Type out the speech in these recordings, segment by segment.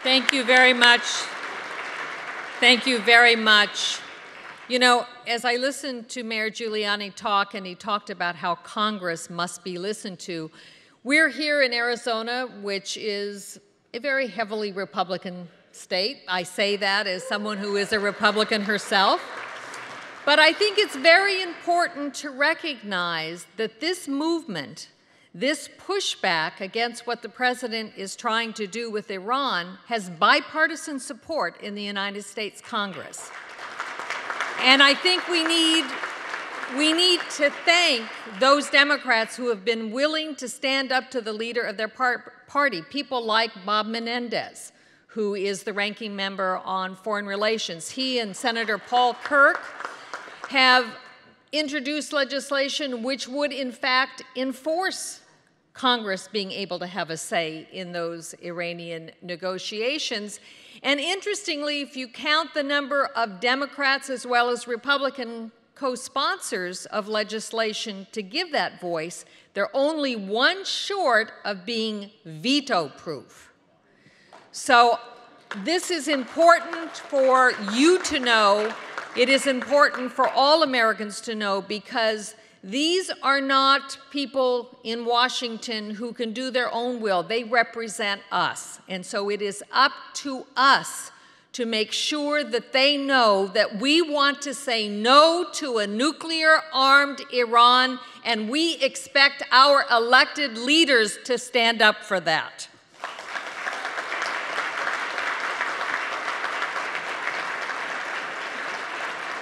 Thank you very much. Thank you very much. You know, as I listened to Mayor Giuliani talk, and he talked about how Congress must be listened to, we're here in Arizona, which is a very heavily Republican state. I say that as someone who is a Republican herself. But I think it's very important to recognize that this movement, this pushback against what the president is trying to do with Iran, has bipartisan support in the United States Congress. And I think we need to thank those Democrats who have been willing to stand up to the leader of their party, people like Bob Menendez, who is the ranking member on foreign relations. He and Senator Paul Kirk have introduced legislation which would, in fact, enforce Congress being able to have a say in those Iranian negotiations. And interestingly, if you count the number of Democrats as well as Republican co-sponsors of legislation to give that voice, they're only one short of being veto-proof. So this is important for you to know. It is important for all Americans to know, because these are not people in Washington who can do their own will. They represent us. And so it is up to us to make sure that they know that we want to say no to a nuclear-armed Iran, and we expect our elected leaders to stand up for that.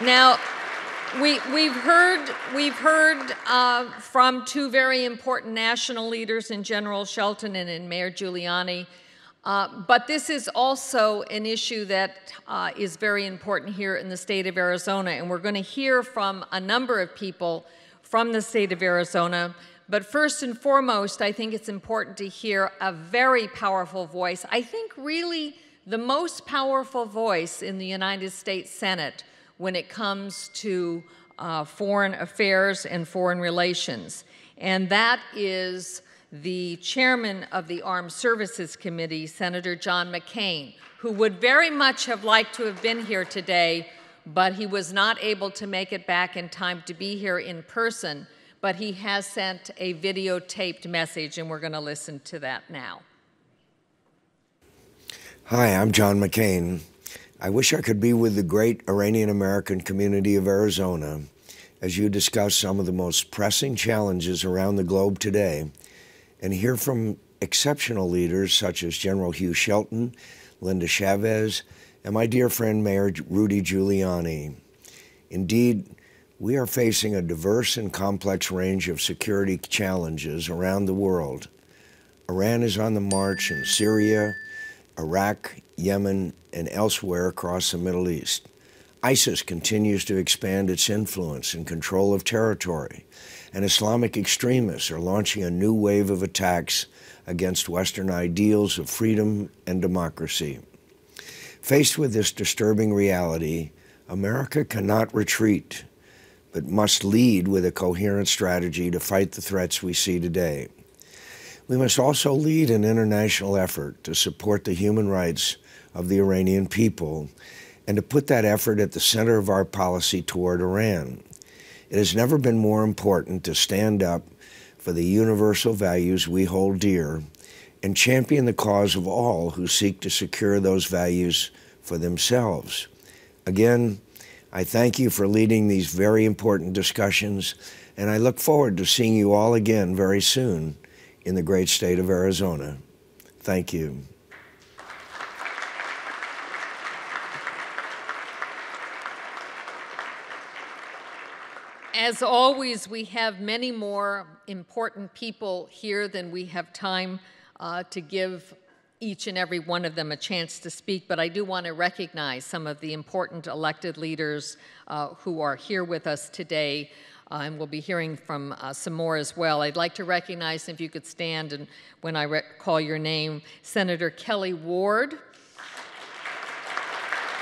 Now, we've heard from two very important national leaders in General Shelton and in Mayor Giuliani, but this is also an issue that is very important here in the state of Arizona, and we're going to hear from a number of people from the state of Arizona. But first and foremost, I think it's important to hear a very powerful voice. I think really the most powerful voice in the United States Senate when it comes to foreign affairs and foreign relations. And that is the chairman of the Armed Services Committee, Senator John McCain, who would very much have liked to have been here today, but he was not able to make it back in time to be here in person. But he has sent a videotaped message, and we're going to listen to that now. Hi, I'm John McCain. I wish I could be with the great Iranian-American community of Arizona as you discuss some of the most pressing challenges around the globe today and hear from exceptional leaders such as General Hugh Shelton, Linda Chavez, and my dear friend Mayor Rudy Giuliani. Indeed, we are facing a diverse and complex range of security challenges around the world. Iran is on the march in Syria, Iraq, Yemen, and elsewhere across the Middle East. ISIS continues to expand its influence and control of territory, and Islamic extremists are launching a new wave of attacks against Western ideals of freedom and democracy. Faced with this disturbing reality, America cannot retreat, but must lead with a coherent strategy to fight the threats we see today. We must also lead an international effort to support the human rights of the Iranian people and to put that effort at the center of our policy toward Iran. It has never been more important to stand up for the universal values we hold dear and champion the cause of all who seek to secure those values for themselves. Again, I thank you for leading these very important discussions, and I look forward to seeing you all again very soon in the great state of Arizona. Thank you. As always, we have many more important people here than we have time to give each and every one of them a chance to speak, but I do want to recognize some of the important elected leaders who are here with us today, and we'll be hearing from some more as well. I'd like to recognize, if you could stand and when I call your name, Senator Kelly Ward,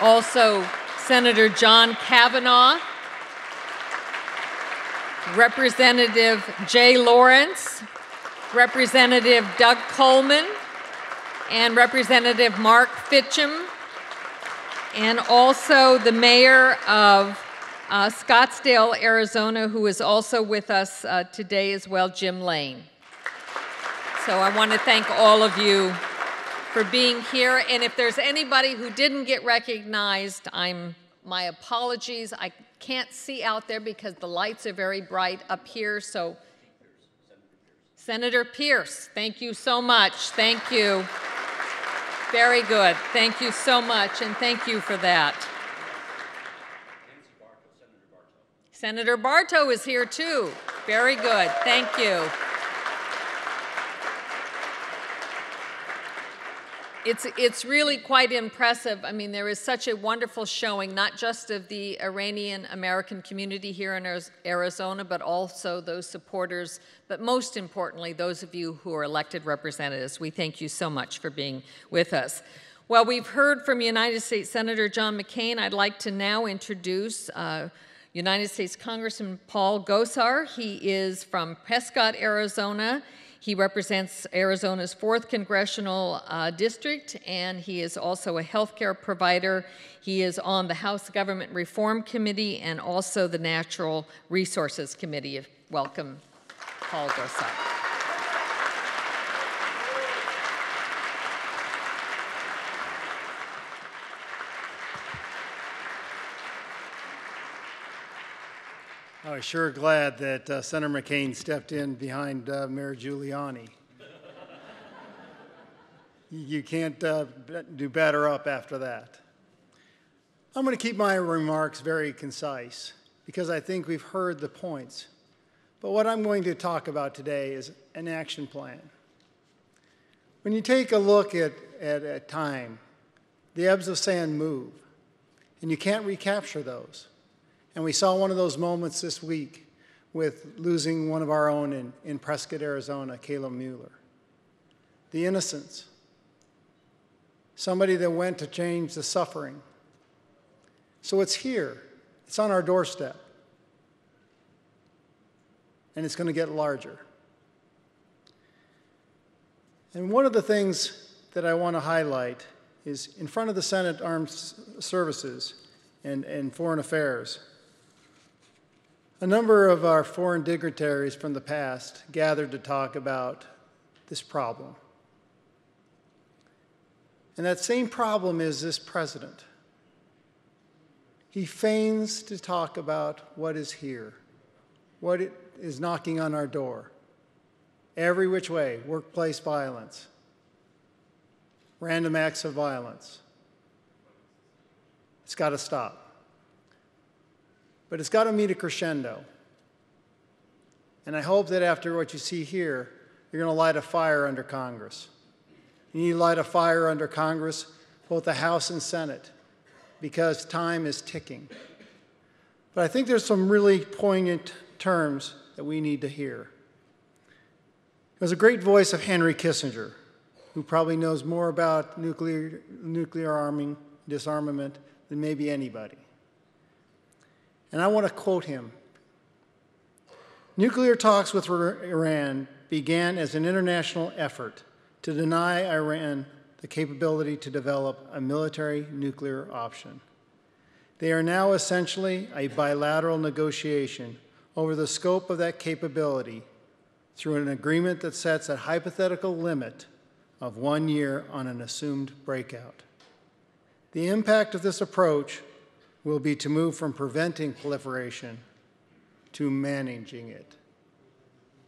also Senator John Kavanaugh, Representative Jay Lawrence, Representative Doug Coleman, and Representative Mark Fitcham, and also the mayor of Scottsdale, Arizona, who is also with us today as well, Jim Lane. So I want to thank all of you for being here, and if there's anybody who didn't get recognized, my apologies. I can't see out there because the lights are very bright up here, so Senator Pierce, thank you so much. Thank you. Very good. Thank you so much, and thank you for that. Senator Bartow is here too. Very good. Thank you. It's really quite impressive. I mean, there is such a wonderful showing, not just of the Iranian American community here in Arizona, but also those supporters, but most importantly, those of you who are elected representatives. We thank you so much for being with us. Well, we've heard from United States Senator John McCain. I'd like to now introduce United States Congressman Paul Gosar. He is from Prescott, Arizona. He represents Arizona's 4th Congressional District, and he is also a healthcare provider. He is on the House Government Reform Committee and also the Natural Resources Committee. Welcome, Paul Gosar. I was sure glad that Senator McCain stepped in behind Mayor Giuliani. You can't do better up after that. I'm going to keep my remarks very concise because I think we've heard the points. But what I'm going to talk about today is an action plan. When you take a look at time, the ebbs of sand move, and you can't recapture those. And we saw one of those moments this week with losing one of our own in Prescott, Arizona, Caleb Mueller. The innocence. Somebody that went to change the suffering. So it's here. It's on our doorstep. And it's going to get larger. And one of the things that I want to highlight is in front of the Senate Armed Services and Foreign Affairs, a number of our foreign dignitaries from the past gathered to talk about this problem. And that same problem is this president. He feigns to talk about what is here, what is knocking on our door. Every which way, workplace violence, random acts of violence. It's got to stop. But it's got to meet a crescendo. And I hope that after what you see here, you're going to light a fire under Congress. You need to light a fire under Congress, both the House and Senate, because time is ticking. But I think there's some really poignant terms that we need to hear. There's a great voice of Henry Kissinger, who probably knows more about nuclear arming, disarmament than maybe anybody. And I want to quote him. Nuclear talks with Iran began as an international effort to deny Iran the capability to develop a military nuclear option. They are now essentially a bilateral negotiation over the scope of that capability through an agreement that sets a hypothetical limit of 1 year on an assumed breakout. The impact of this approach will be to move from preventing proliferation to managing it.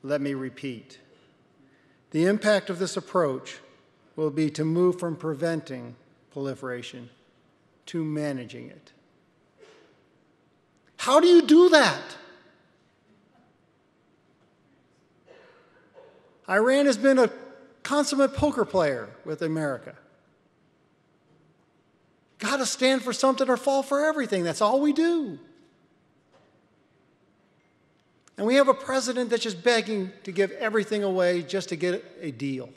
Let me repeat. The impact of this approach will be to move from preventing proliferation to managing it. How do you do that? Iran has been a consummate poker player with America. Got to stand for something or fall for everything. That's all we do. And we have a president that's just begging to give everything away just to get a deal.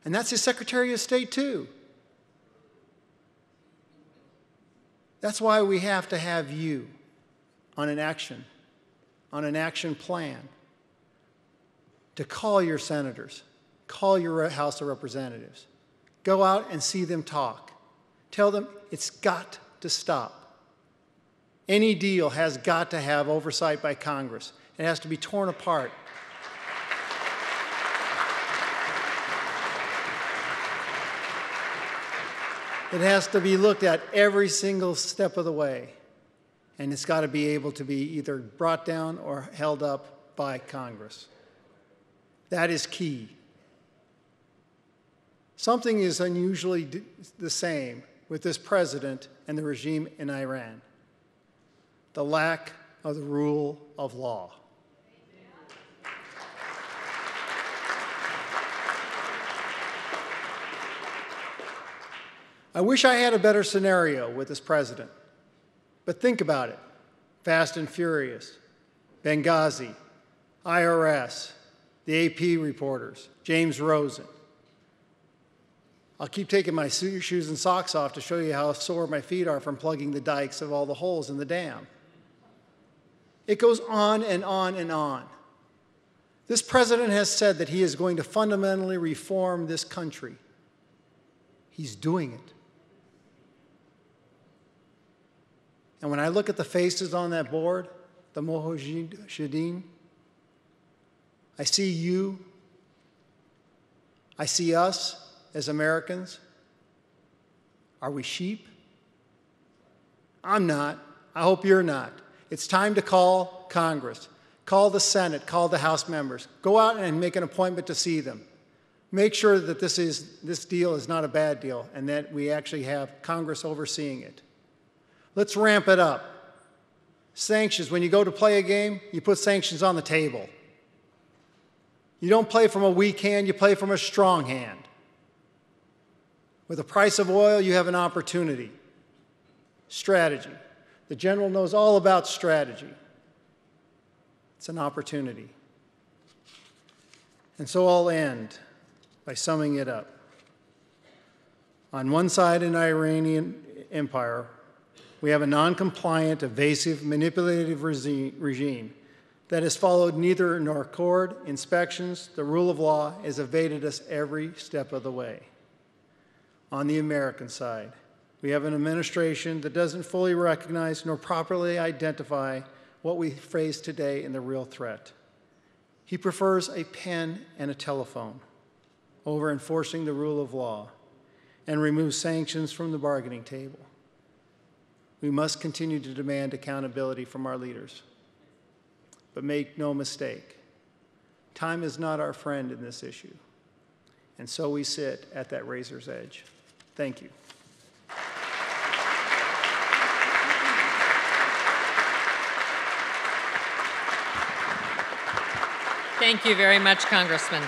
And that's his Secretary of State, too. That's why we have to have you on an action plan, to call your senators, call your House of Representatives. Go out and see them talk. Tell them it's got to stop. Any deal has got to have oversight by Congress. It has to be torn apart. It has to be looked at every single step of the way. And it's got to be able to be either brought down or held up by Congress. That is key. Something is unusually the same with this president and the regime in Iran: the lack of the rule of law. I wish I had a better scenario with this president, but think about it. Fast and Furious, Benghazi, IRS, the AP reporters, James Rosen. I'll keep taking my shoes and socks off to show you how sore my feet are from plugging the dikes of all the holes in the dam. It goes on and on and on. This president has said that he is going to fundamentally reform this country. He's doing it. And when I look at the faces on that board, the Mujahideen, I see you, I see us as Americans. Are we sheep? I'm not. I hope you're not. It's time to call Congress, call the Senate, call the House members. Go out and make an appointment to see them. Make sure that this deal is not a bad deal and that we actually have Congress overseeing it. Let's ramp it up. Sanctions. When you go to play a game, you put sanctions on the table. You don't play from a weak hand, you play from a strong hand. With the price of oil, you have an opportunity. Strategy. The general knows all about strategy. It's an opportunity. And so I'll end by summing it up. On one side in the Iranian Empire, we have a non-compliant, evasive, manipulative regime that has followed neither nor accord inspections. The rule of law has evaded us every step of the way. On the American side, we have an administration that doesn't fully recognize nor properly identify what we face today in the real threat. He prefers a pen and a telephone over enforcing the rule of law and removes sanctions from the bargaining table. We must continue to demand accountability from our leaders. But make no mistake, time is not our friend in this issue. And so we sit at that razor's edge. Thank you. Thank you very much, Congressman.